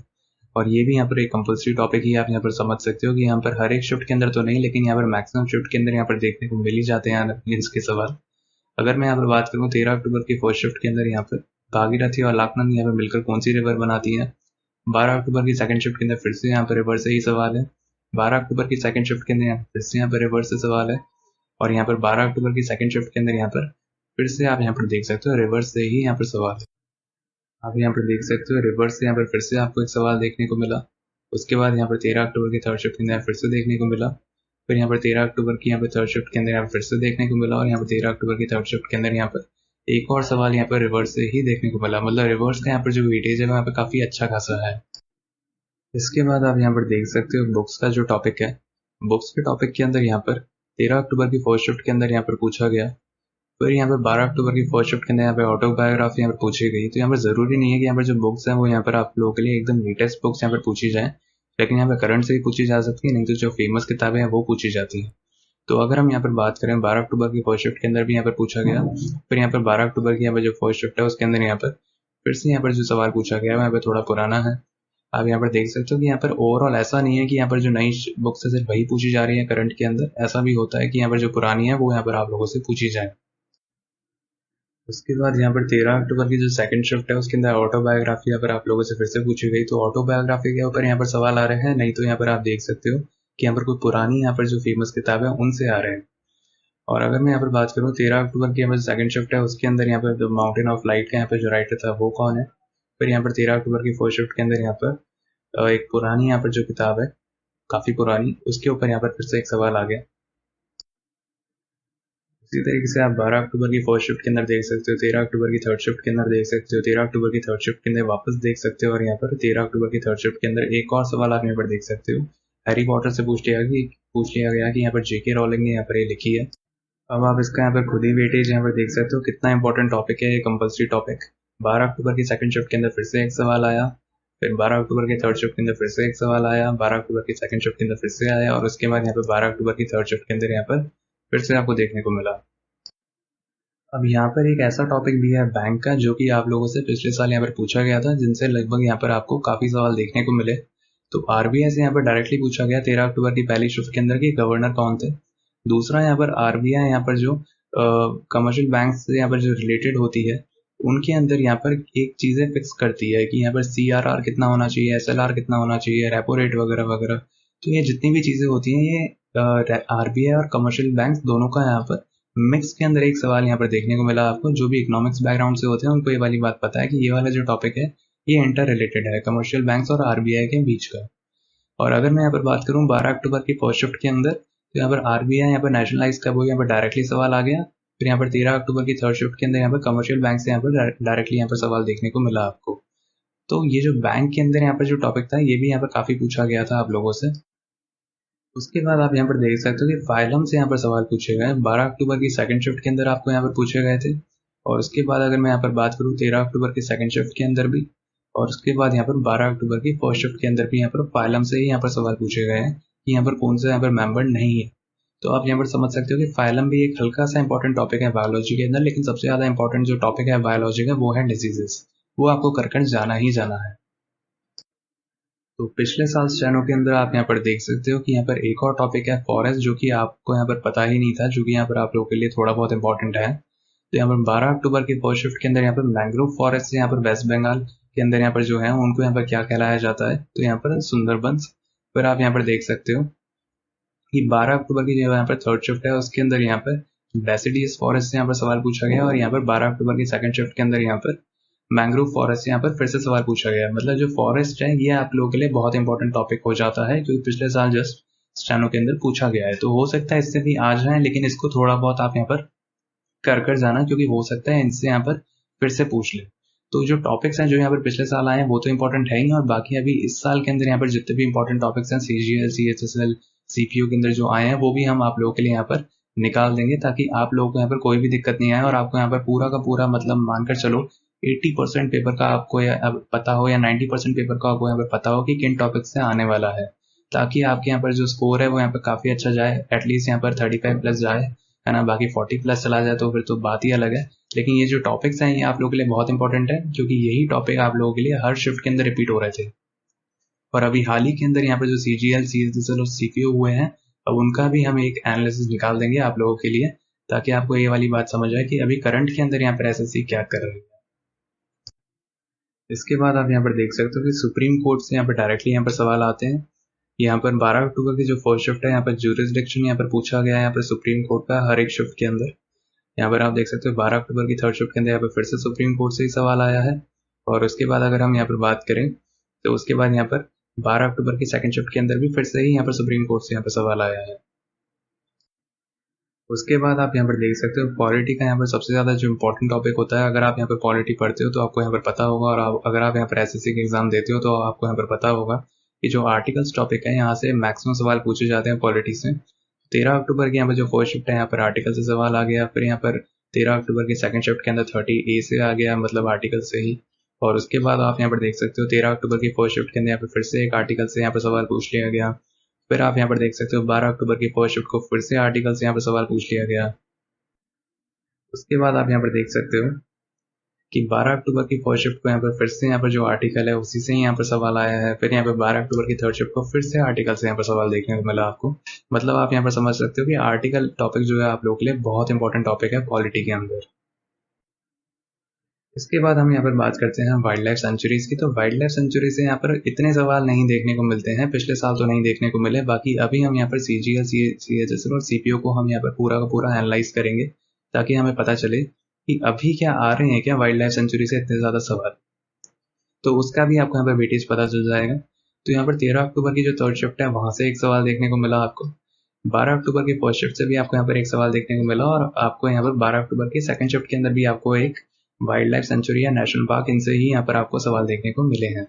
Speaker 1: और ये भी यहाँ पर एक कंपल्सरी टॉपिक ही आप यहाँ पर समझ सकते हो कि यहाँ पर हर एक शिफ्ट के अंदर तो नहीं लेकिन यहाँ पर मैक्सिमम शिफ्ट के अंदर यहाँ पर देखने को मिल ही जाते हैं इसके सवाल। अगर मैं यहाँ पर बात करूँ 13 अक्टूबर की फर्स्ट शिफ्ट के अंदर यहाँ पर भागीरथी और अलकनंदा यहाँ पर मिलकर कौन सी रिवर बनाती है। 12 अक्टूबर की सेकंड शिफ्ट के अंदर फिर से यहाँ पर रिवर से ही सवाल है। 12 अक्टूबर की सेकंड शिफ्ट के अंदर फिर से यहाँ पर रिवर से सवाल है, और यहाँ पर 12 अक्टूबर की सेकंड शिफ्ट के अंदर यहाँ पर फिर से आप यहाँ पर देख सकते हो रिवर्स से ही यहाँ पर सवाल है। आप यहाँ पर देख सकते हो रिवर्स से यहाँ पर फिर से आपको एक सवाल देखने को मिला। उसके बाद यहाँ पर 13 अक्टूबर की थर्ड शिफ्ट के अंदर फिर से देखने को मिला। फिर यहाँ पर 13 अक्टूबर की यहाँ पर थर्ड शिफ्ट के अंदर यहाँ पर फिर से देखने को मिला, और यहाँ पर 13 अक्टूबर की थर्ड शिफ्ट के अंदर यहाँ पर एक और सवाल यहाँ पर रिवर्स से ही देखने को मिला। मतलब रिवर्स का यहाँ पर जो वेटेज है वहाँ पर काफी अच्छा खासा है। इसके बाद आप यहाँ पर देख सकते हो बुक्स का जो टॉपिक है, बुक्स के टॉपिक के अंदर यहाँ पर 13 अक्टूबर की फर्स्ट शिफ्ट के अंदर यहाँ पर पूछा गया। फिर यहाँ पर 12 अक्टूबर की फर्स्ट शिफ्ट के अंदर यहाँ पर ऑटोबायोग्राफी यहाँ पर पूछी गई। तो यहाँ पर जरूरी नहीं है कि यहाँ पर जो बुक्स हैं वो यहाँ पर आप लोगों के लिए एकदम लेटेस्ट बुक्स यहाँ पर पूछी जाए, लेकिन यहाँ पर करंट से ही पूछी जा सकती है, नहीं तो जो फेमस किताबें हैं वो पूछी जाती है। तो अगर हम यहाँ पर बात करें 12 अक्टूबर की फर्स्ट शिफ्ट के अंदर भी यहाँ पर पूछा गया। फिर यहाँ पर 12 अक्टूबर की यहाँ पर जो फर्स्ट शिफ्ट है उसके अंदर यहाँ पर फिर से यहाँ पर जो सवाल पूछा गया है यहाँ पर थोड़ा पुराना है। आप यहाँ पर देख सकते हो कि यहाँ पर ओवरऑल ऐसा नहीं है कि यहाँ पर जो नई बुक्स है सिर्फ वही पूछी जा रही है करंट के अंदर, ऐसा भी होता है कि यहाँ पर जो पुरानी है वो यहाँ पर आप लोगों से पूछी जाए। उसके बाद यहाँ पर 13 अक्टूबर की जो सेकंड शिफ्ट है उसके अंदर ऑटोबायोग्राफी यहाँ पर आप लोगों से फिर से पूछी गई। तो ऑटोबायोग्राफी के ऊपर यहाँ पर सवाल आ रहे हैं, नहीं तो यहाँ पर आप देख सकते हो कि यहाँ पर कोई पुरानी यहाँ पर जो फेमस किताब है उनसे आ रहे हैं। और अगर मैं यहाँ पर बात करूँ 13 अक्टूबर की यहाँ पर सेकंड शिफ्ट है उसके अंदर यहाँ पर जो माउंटेन ऑफ लाइट का यहाँ पर जो राइटर था वो कौन है। फिर यहाँ पर 13 अक्टूबर की फर्स्ट शिफ्ट के अंदर यहाँ पर एक पुरानी यहाँ पर जो किताब है काफी पुरानी, उसके ऊपर यहाँ पर फिर से एक सवाल आ गया। इसी तरीके से आप 12 अक्टूबर की फर्स्ट शिफ्ट के अंदर देख सकते हो, 13 अक्टूबर की थर्ड शिफ्ट के अंदर देख सकते हो, 13 अक्टूबर की थर्ड शिफ्ट के अंदर वापस देख सकते हो, और यहाँ पर 13 अक्टूबर की थर्ड शिफ्ट के अंदर एक और सवाल आप यहाँ पर देख सकते हो। हैरी पॉटर से पूछ लिया गया कि यहाँ पर जेके रॉलिंग ने यहाँ पर ये लिखी है। अब आप इसका यहाँ पर खुद ही वेटेज यहाँ पर देख सकते हो कितना इंपॉर्टेंट टॉपिक है ये कंपल्सरी टॉपिक। 12 अक्टूबर की सेकंड शिफ्ट के अंदर फिर से एक सवाल आया, फिर 12 अक्टूबर की थर्ड शिफ्ट के अंदर फिर से एक सवाल आया, 12 अक्टूबर की सेकंड शिफ्ट के अंदर फिर से आया, और उसके बाद यहाँ पर 12 अक्टूबर की थर्ड शिफ्ट के अंदर यहाँ पर फिर से आपको देखने को मिला। अब यहाँ पर एक ऐसा टॉपिक भी है बैंक का, जो कि आप लोगों से पिछले साल यहाँ पर पूछा गया था, जिनसे लगभग यहाँ पर आपको काफी सवाल देखने को मिले। तो आरबीआई से यहाँ पर डायरेक्टली पूछा गया 13 अक्टूबर की पहली शिफ्ट के अंदर कि गवर्नर कौन थे। दूसरा यहाँ पर आरबीआई यहाँ पर जो कमर्शियल बैंक से यहाँ पर जो रिलेटेड होती है, उनके अंदर यहाँ पर एक चीजें फिक्स करती है कि यहाँ पर सीआरआर कितना होना चाहिए, एसएलआर कितना होना चाहिए, रेपो रेट वगैरह वगैरह। तो ये जितनी भी चीजें होती हैं, ये आरबीआई और कमर्शियल बैंक दोनों का यहाँ पर मिक्स के अंदर एक सवाल यहाँ पर देखने को मिला आपको। जो भी इकोनॉमिक्स बैकग्राउंड से होते हैं उनको ये वाली बात पता है कि ये वाला जो टॉपिक है ये इंटर रिलेटेड है कमर्शियल बैंक्स और आरबीआई के बीच का। और अगर मैं यहाँ पर बात करूँ 12 अक्टूबर की फर्स्ट शिफ्ट के अंदर, तो यहाँ पर आरबीआई यहाँ पर नेशनलाइज कब हुई, यहाँ पर डायरेक्टली सवाल आ गया। फिर यहाँ पर 13 अक्टूबर की थर्ड शिफ्ट के अंदर यहाँ पर कमर्शियल बैंक से यहाँ पर डायरेक्टली यहाँ पर सवाल देखने को मिला आपको। तो ये जो बैंक के अंदर यहाँ पर जो टॉपिक था, ये भी यहाँ पर काफी पूछा गया था आप लोगों से। उसके बाद आप यहाँ पर देख सकते हो कि फाइलम से यहाँ पर सवाल पूछे गए 12 अक्टूबर की सेकंड शिफ्ट के अंदर आपको यहाँ पर पूछे गए थे। और उसके बाद अगर मैं यहाँ पर बात करूँ 13 अक्टूबर की सेकंड शिफ्ट के अंदर भी, और उसके बाद यहाँ पर 12 अक्टूबर की फर्स्ट शिफ्ट के अंदर भी यहाँ पर फाइलम से ही यहाँ पर सवाल पूछे गए हैं कि यहाँ पर कौन सा यहाँ पर मेंबर नहीं है। तो आप यहाँ पर समझ सकते हो कि फाइलम भी एक हल्का सा इंपॉर्टेंट टॉपिक है बायोलॉजी के अंदर, लेकिन सबसे ज्यादा इंपॉर्टेंट जो टॉपिक है बायोलॉजी का वो है डिजीजेस। वो आपको कर जाना ही जाना है। तो पिछले साल स्टेनो के अंदर आप यहाँ पर देख सकते हो कि यहाँ पर एक और टॉपिक है फॉरेस्ट, जो कि आपको यहाँ पर पता ही नहीं था, जो कि यहाँ पर आप लोगों के लिए थोड़ा बहुत इंपॉर्टेंट है। तो यहाँ पर 12 अक्टूबर की फर्स्ट शिफ्ट के अंदर यहाँ पर मैंग्रोव फॉरेस्ट से यहाँ पर वेस्ट बंगाल के अंदर यहाँ पर जो है उनको यहाँ पर क्या कहलाया जाता है, तो यहाँ पर सुंदरबंस। फिर आप यहाँ पर देख सकते हो कि 12 अक्टूबर की जो यहाँ पर थर्ड शिफ्ट है उसके अंदर यहाँ पर डेसिडियस फॉरेस्ट से यहाँ पर सवाल पूछा गया, और यहाँ पर 12 अक्टूबर की सेकंड शिफ्ट के अंदर यहाँ पर मैंग्रोव फॉरेस्ट यहाँ पर फिर से सवाल पूछा गया। मतलब जो फॉरेस्ट है ये आप लोगों के लिए बहुत इंपॉर्टेंट टॉपिक हो जाता है, क्योंकि पिछले साल जस्ट स्टेनो के अंदर पूछा गया है। तो हो सकता है इससे भी आ जाए, लेकिन इसको थोड़ा बहुत आप यहाँ पर कर जाना, क्योंकि हो सकता है इनसे यहाँ पर फिर से पूछ ले। तो जो टॉपिक्स हैं जो यहाँ पर पिछले साल आए हैं वो तो इंपॉर्टेंट है ही, और बाकी अभी इस साल के अंदर यहाँ पर जितने भी इंपॉर्टेंट टॉपिक्स हैं सीजीएल सीएचएसएल सीपीयू के अंदर जो आए हैं वो भी हम आप लोगों के लिए यहाँ पर निकाल देंगे, ताकि आप लोगों को यहाँ पर कोई भी दिक्कत नहीं आए, और आपको यहाँ पर पूरा का पूरा मतलब मानकर चलो 80% पेपर का आपको पता हो, या 90% पेपर का आपको यहाँ पर पता हो कि किन टॉपिक से आने वाला है, ताकि आपके यहाँ पर जो स्कोर है वो यहाँ पर काफी अच्छा जाए, एटलीस्ट यहाँ पर 35 प्लस जाए, है ना। बाकी 40 प्लस चला जाए तो फिर तो बात ही अलग है। लेकिन ये जो टॉपिक्स हैं ये आप लोगों के लिए बहुत इंपॉर्टेंट है, क्योंकि यही टॉपिक आप लोगों के लिए हर शिफ्ट के अंदर रिपीट हो रहे थे। और अभी हाल ही के अंदर यहाँ पर जो सीजीएल सीएचएसएल और सीपीयू हुए हैं, अब उनका भी हम एक एनालिसिस निकाल देंगे आप लोगों के लिए, ताकि आपको ये वाली बात समझ आए कि अभी करंट के अंदर यहाँ पर एसएससी क्या कर रही है। इसके बाद आप यहाँ पर देख सकते हो कि सुप्रीम कोर्ट से यहाँ पर डायरेक्टली यहाँ पर सवाल आते हैं। यहाँ पर 12 अक्टूबर की जो फर्स्ट शिफ्ट है यहाँ पर ज्यूरिसडिक्शन यहाँ पर पूछा गया है यहाँ पर सुप्रीम कोर्ट का हर एक शिफ्ट के अंदर। यहाँ पर आप देख सकते हो 12 अक्टूबर की थर्ड शिफ्ट के अंदर यहाँ पर फिर से सुप्रीम कोर्ट से ही सवाल आया है। और उसके बाद अगर हम यहाँ पर बात करें तो उसके बाद यहाँ पर 12 अक्टूबर की सेकंड शिफ्ट के अंदर भी फिर से ही यहाँ पर सुप्रीम कोर्ट से यहाँ पर सवाल आया है। उसके बाद आप यहाँ पर देख सकते हो पॉलिटी का यहाँ पर सबसे ज्यादा जो इंपॉर्टेंट टॉपिक होता है। अगर आप यहाँ पर पॉलिटी पढ़ते हो तो आपको यहाँ पर पता होगा, और अगर आप यहाँ पर एसएससी के एग्जाम देते हो तो आपको यहाँ पर पता होगा कि जो आर्टिकल्स टॉपिक है यहाँ से मैक्सिमम सवाल पूछे जाते हैं पॉलिटी से। 13 अक्टूबर की यहाँ पर जो फर्स्ट शिफ्ट है यहाँ पर आर्टिकल से सवाल आ गया। फिर यहाँ पर 13 अक्टूबर की सेकंड शिफ्ट के अंदर 30A से आ गया, मतलब आर्टिकल से ही। और उसके बाद आप यहाँ पर देख सकते हो 13 अक्टूबर की फर्स्ट शिफ्ट के अंदर यहाँ पर फिर से एक आर्टिकल से यहाँ पर सवाल पूछ लिया गया। फिर आप यहाँ पर देख सकते हो 12 अक्टूबर की फर्स्ट शिफ्ट को फिर से आर्टिकल से यहाँ पर सवाल पूछ लिया गया। उसके बाद आप यहाँ पर देख सकते हो कि 12 अक्टूबर की फर्स्ट शिफ्ट को यहाँ पर फिर से यहाँ पर जो आर्टिकल है उसी से ही यहाँ पर सवाल आया है। फिर यहाँ पर 12 अक्टूबर की थर्ड शिफ्ट को फिर से आर्टिकल से यहाँ पर सवाल देखने को मिला आपको। मतलब आप यहाँ पर समझ सकते हो कि आर्टिकल टॉपिक जो है आप लोगों के लिए बहुत इंपॉर्टेंट टॉपिक है पॉलिटी के अंदर। इसके बाद हम यहाँ पर बात करते हैं वाइल्ड लाइफ सेंचुरीज की। तो वाइल्ड लाइफ सेंचुरी से यहाँ पर इतने सवाल नहीं देखने को मिलते हैं, पिछले साल तो नहीं देखने को मिले। बाकी अभी हम यहाँ पर सीजीएल सीएचएसएल और सीपीओ को हम यहाँ पर पूरा का पूरा एनालाइज करेंगे, ताकि हमें पता चले कि अभी क्या आ रहे हैं क्या वाइल्ड लाइफ सेंचुरी से इतने ज्यादा सवाल। तो उसका भी आपको यहाँ पर वेटेज पता चल जाएगा। तो यहाँ पर 13 अक्टूबर की जो थर्ड शिफ्ट है वहां से एक सवाल देखने को मिला आपको। 12 अक्टूबर की फर्स्ट शिफ्ट से भी आपको यहाँ पर एक सवाल देखने को मिला, और आपको यहाँ पर 12 अक्टूबर की सेकंड शिफ्ट के अंदर भी आपको एक वाइल्ड लाइफ सेंचुरी या नेशनल पार्क, इनसे ही यहाँ पर आपको सवाल देखने को मिले हैं।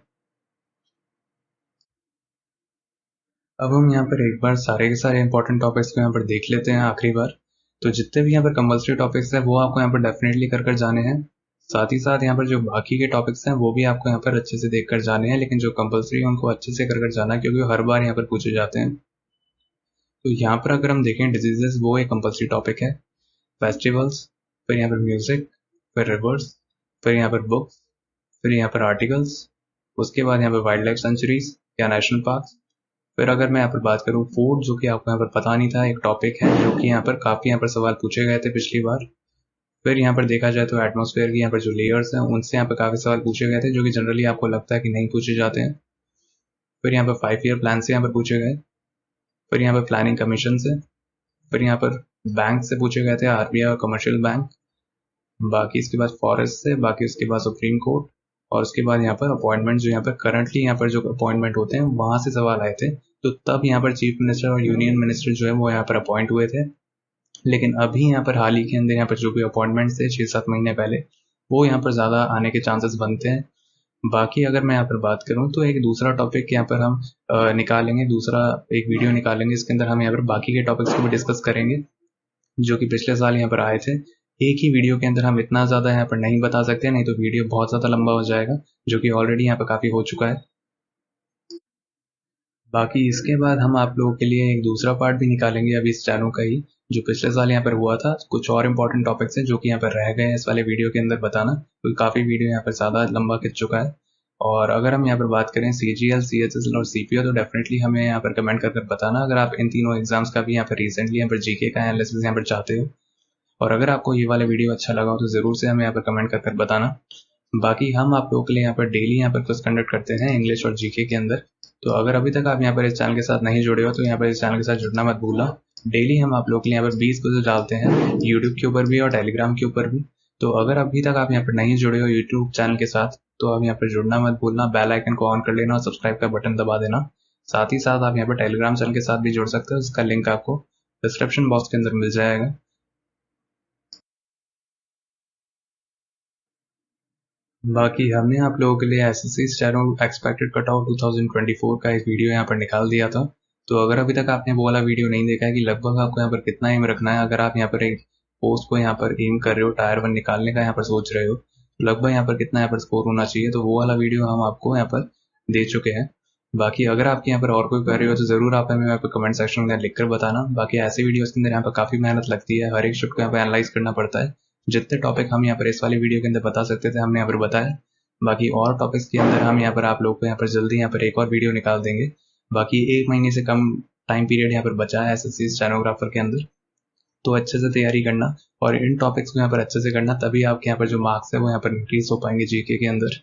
Speaker 1: अब हम यहाँ पर एक बार सारे के सारे इंपॉर्टेंट टॉपिक्स को यहाँ पर देख लेते हैं आखिरी बार। तो जितने भी यहाँ पर कंपल्सरी टॉपिक्स हैं वो आपको यहाँ पर डेफिनेटली कर कर जाने हैं। साथ ही साथ यहाँ पर जो बाकी के टॉपिक्स हैं वो भी आपको यहाँ पर अच्छे से देख कर जाने हैं, लेकिन जो कंपल्सरी है उनको अच्छे से कर कर जाना है, क्योंकि वो हर बार यहाँ पर पूछे जाते हैं। तो यहाँ पर अगर हम देखें डिजीजेस, वो एक कंपल्सरी टॉपिक है। फेस्टिवल्स, फिर यहाँ पर म्यूजिक, फिर रिवर्स, फिर यहाँ पर बुक्स, फिर यहाँ पर आर्टिकल्स, उसके बाद यहाँ पर वाइल्ड लाइफ सेंचुरीज या नेशनल पार्क। फिर अगर मैं यहाँ पर बात करूँ फूड, जो कि आपको यहाँ पर पता नहीं था, एक टॉपिक है जो कि यहाँ पर काफ़ी यहाँ पर सवाल पूछे गए थे पिछली बार। फिर यहाँ पर देखा जाए तो एटमॉस्फेयर की यहाँ पर जो लेयर्स हैं उनसे यहाँ पर काफ़ी सवाल पूछे गए थे, जो कि जनरली आपको लगता है कि नहीं पूछे जाते हैं। फिर यहाँ पर 5 ईयर प्लान से यहाँ पर पूछे गए। फिर यहाँ पर प्लानिंग कमीशन से। फिर यहाँ पर बैंक से पूछे गए थे, आरबीआई और कमर्शियल बैंक। बाकी इसके बाद फॉरेस्ट से, बाकी उसके बाद सुप्रीम कोर्ट, और उसके बाद यहाँ पर अपॉइंटमेंट, जो यहाँ पर करंटली यहाँ पर जो अपॉइंटमेंट होते हैं वहाँ से सवाल आए थे। तो तब यहाँ पर चीफ मिनिस्टर और यूनियन मिनिस्टर जो है वो यहाँ पर अपॉइंट हुए थे। लेकिन अभी यहाँ पर हाल ही के अंदर यहाँ पर जो भी अपॉइंटमेंट्स थे 6-7 महीने पहले, वो यहाँ पर ज़्यादा आने के चांसेस बनते हैं। बाकी अगर मैं यहाँ पर बात करूँ तो एक दूसरा टॉपिक यहाँ पर हम निकालेंगे, दूसरा एक वीडियो निकालेंगे, इसके अंदर हम यहाँ पर बाकी के टॉपिक्स को भी डिस्कस करेंगे जो कि पिछले साल यहाँ पर आए थे। एक ही वीडियो के अंदर हम इतना ज़्यादा यहाँ पर नहीं बता सकते, नहीं तो वीडियो बहुत ज़्यादा लंबा हो जाएगा, जो कि ऑलरेडी यहाँ पर काफ़ी हो चुका है। बाकी इसके बाद हम आप लोगों के लिए एक दूसरा पार्ट भी निकालेंगे अभी इस चैनल का ही, जो पिछले साल यहाँ पर हुआ था। कुछ और इंपॉर्टेंट टॉपिक्स हैं जो कि यहाँ पर रह गए हैं इस वाले वीडियो के अंदर बताना, क्योंकि काफ़ी वीडियो यहाँ पर ज़्यादा लंबा खिंच चुका है। और अगर हम यहाँ पर बात करें CGL, CHSL और CPO, तो डेफिनेटली हमें यहाँ पर कमेंट कर बताना अगर आप इन तीनों एग्जाम्स का भी यहाँ पर रिसेंटली यहाँ पर जीके का एनालिसिस यहाँ पर चाहते हो। और अगर आपको ये वाला वीडियो अच्छा लगा हो तो ज़रूर से हमें यहाँ पर कमेंट कर बताना। बाकी हम आप लोगों के लिए यहाँ पर डेली यहाँ पर क्विज कंडक्ट करते हैं इंग्लिश और जीके के अंदर। तो अगर अभी तक आप यहाँ पर इस चैनल के साथ नहीं जुड़े हो तो यहाँ पर इस चैनल के साथ जुड़ना मत भूलना। डेली हम आप लोगों के लिए यहाँ पर 20 क्विज डालते हैं, यूट्यूब के ऊपर भी और टेलीग्राम के ऊपर भी। तो अगर अभी तक आप यहाँ पर नहीं जुड़े हो यूट्यूब चैनल के साथ, तो आप यहाँ पर जुड़ना मत भूलना, बेल आइकन को ऑन कर लेना और सब्सक्राइब का बटन दबा देना। साथ ही साथ आप यहाँ पर टेलीग्राम चैनल के साथ भी जुड़ सकते हो, इसका लिंक आपको डिस्क्रिप्शन बॉक्स के अंदर मिल जाएगा। बाकी हमने आप लोगों के लिए SSC steno expected cut out 2024 का एक वीडियो यहाँ पर निकाल दिया था। तो अगर अभी तक आपने वो वाला वीडियो नहीं देखा है कि लगभग आपको यहाँ पर कितना एम रखना है, अगर आप यहाँ पर एक पोस्ट को यहाँ पर एम कर रहे हो, टायर 1 निकालने का यहाँ पर सोच रहे हो, तो लगभग यहाँ पर कितना यहाँ पर स्कोर होना चाहिए, तो वो वाला वीडियो हम आपको यहाँ पर दे चुके हैं। बाकी अगर आपके यहाँ पर और कोई कर रहे हो तो ज़रूर आप हमें यहाँ पर कमेंट सेक्शन में लिख कर बताना। बाकी ऐसे वीडियोज़ के अंदर यहाँ पर काफ़ी मेहनत लगती है, हर एक शिफ्ट को यहाँ पर एनालाइज करना पड़ता है। जितने टॉपिक हम यहाँ पर इस वाली वीडियो के अंदर बता सकते थे हमने यहाँ पर बताया। बाकी और टॉपिक्स के अंदर हम यहाँ पर आप लोग को यहाँ पर जल्दी यहाँ पर एक और वीडियो निकाल देंगे। बाकी 1 महीने से कम टाइम पीरियड यहाँ पर बचा है एसएससी स्टेनोग्राफर के अंदर, तो अच्छे से तैयारी करना और इन टॉपिक्स को यहाँ पर अच्छे से करना, तभी आपके यहाँ पर जो मार्क्स है वो यहाँ पर इंक्रीज हो पाएंगे जीके के अंदर।